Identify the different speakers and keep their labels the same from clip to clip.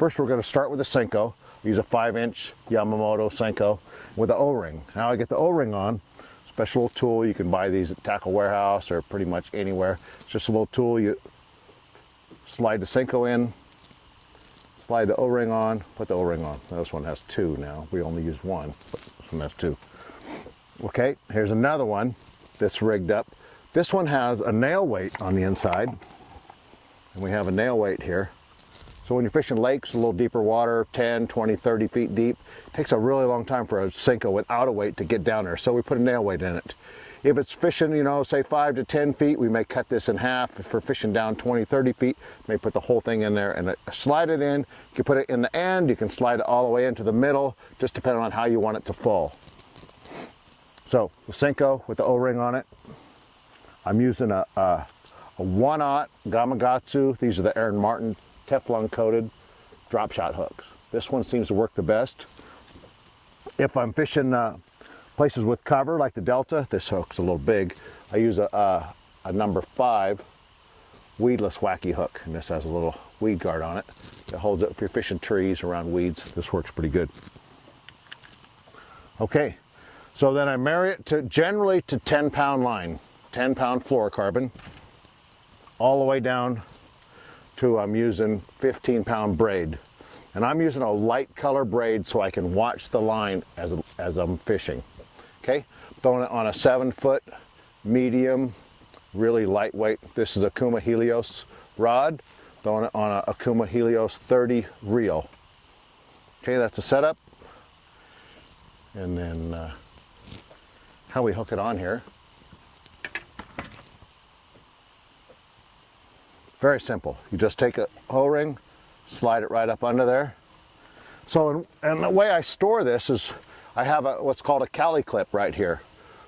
Speaker 1: first we're going to start with a Cinco. Use a 5-inch Yamamoto Senko with an O-ring. Now I get the O-ring on. Special little tool. You can buy these at Tackle Warehouse or pretty much anywhere. It's just a little tool. You slide the Cinco in, slide the O-ring on, put the O-ring on. Now, this one has 2 now. We only use 1, but this one has 2. Okay, here's another one that's rigged up. This one has a nail weight on the inside, and we have a nail weight here. So when you're fishing lakes, a little deeper water, 10, 20, 30 feet deep, it takes a really long time for a Cinco without a weight to get down there. So we put a nail weight in it. If it's fishing, you know, say 5 to 10 feet, we may cut this in half. If we're fishing down 20, 30 feet, we may put the whole thing in there and slide it in. You can put it in the end, you can slide it all the way into the middle, just depending on how you want it to fall. So the Cinco with the O-ring on it. I'm using a 1/0 Gamakatsu. These are the Aaron Martin Teflon coated drop shot hooks. This one seems to work the best. If I'm fishing places with cover like the Delta, this hook's a little big. I use a number 5 weedless Wacky hook, and this has a little weed guard on it that holds it if you're fishing trees around weeds. This works pretty good. Okay, so then I marry it to generally to 10-pound line, 10-pound fluorocarbon, all the way down to I'm using 15-pound braid. And I'm using a light color braid so I can watch the line as I'm fishing. Okay, throwing it on a 7-foot medium, really lightweight. This is a Kuma Helios rod. Throwing it on a Kuma Helios 30 reel. Okay, that's a setup. And then how we hook it on here. Very simple. You just take a O-ring, slide it right up under there. So, and the way I store this is I have what's called a cali clip right here.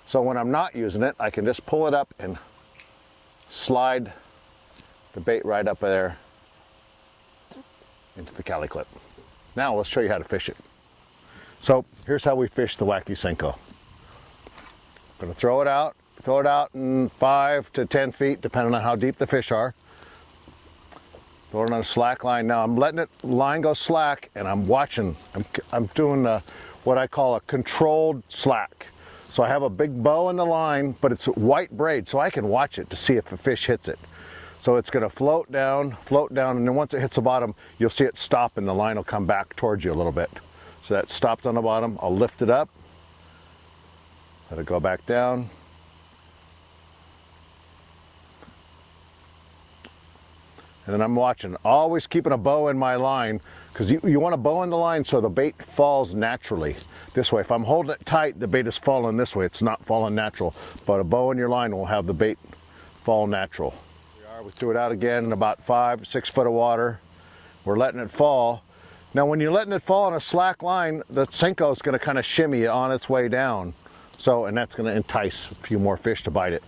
Speaker 1: So when I'm not using it, I can just pull it up and slide the bait right up there into the cali clip. Now let's show you how to fish it. So here's how we fish the Wacky Cinco. I'm going to throw it out in 5 to 10 feet, depending on how deep the fish are. Throw it on a slack line. Now I'm letting the line go slack, and I'm watching. I'm doing what I call a controlled slack. So I have a big bow in the line, but it's white braid, so I can watch it to see if a fish hits it. So it's going to float down, and then once it hits the bottom, you'll see it stop, and the line will come back towards you a little bit. So that stopped on the bottom. I'll lift it up, let it go back down. And then I'm watching, always keeping a bow in my line, because you want a bow in the line so the bait falls naturally. This way, if I'm holding it tight, the bait is falling this way. It's not falling natural. But a bow in your line will have the bait fall natural. We threw it out again in about 5 6 foot of water. We're letting it fall. Now when you're letting it fall on a slack line, the Cinco is going to kind of shimmy on its way down. So, and that's going to entice a few more fish to bite it.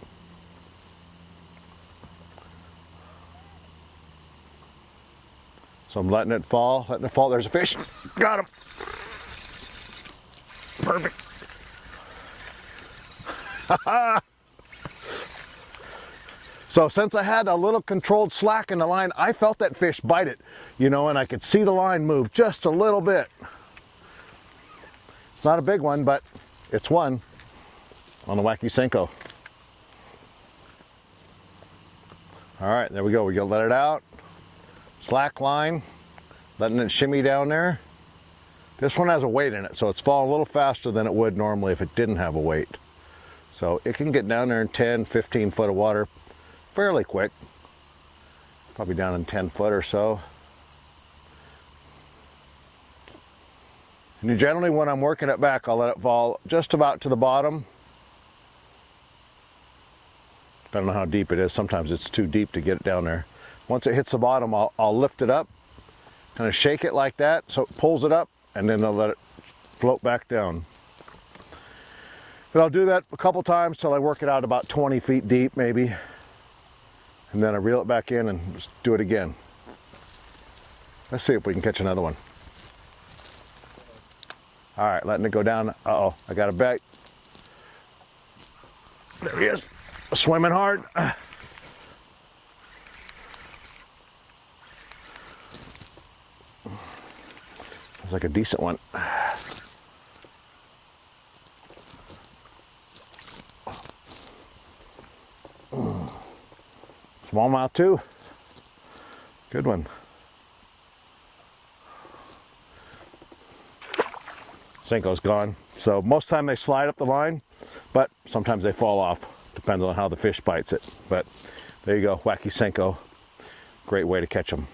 Speaker 1: So I'm letting it fall, There's a fish. Got him. Perfect. So since I had a little controlled slack in the line, I felt that fish bite it, you know, and I could see the line move just a little bit. It's not a big one, but it's one on the Wacky Cinco. All right, there we go. We're gonna let it out. Slack line, letting it shimmy down there. This one has a weight in it, so it's falling a little faster than it would normally if it didn't have a weight. So it can get down there in 10, 15 foot of water fairly quick. Probably down in 10 foot or so. And generally when I'm working it back, I'll let it fall just about to the bottom. Depending on how deep it is. Sometimes it's too deep to get it down there. Once it hits the bottom, I'll lift it up, kind of shake it like that so it pulls it up, and then I'll let it float back down. But I'll do that a couple times till I work it out about 20 feet deep maybe, and then I reel it back in and just do it again. Let's see if we can catch another one. All right, letting it go down. Uh-oh, I got a bait. There he is, swimming hard. It's like a decent one. Smallmouth too. Good one. Senko's gone. So most of the time they slide up the line, but sometimes they fall off. Depends on how the fish bites it. But there you go, Wacky Senko. Great way to catch them.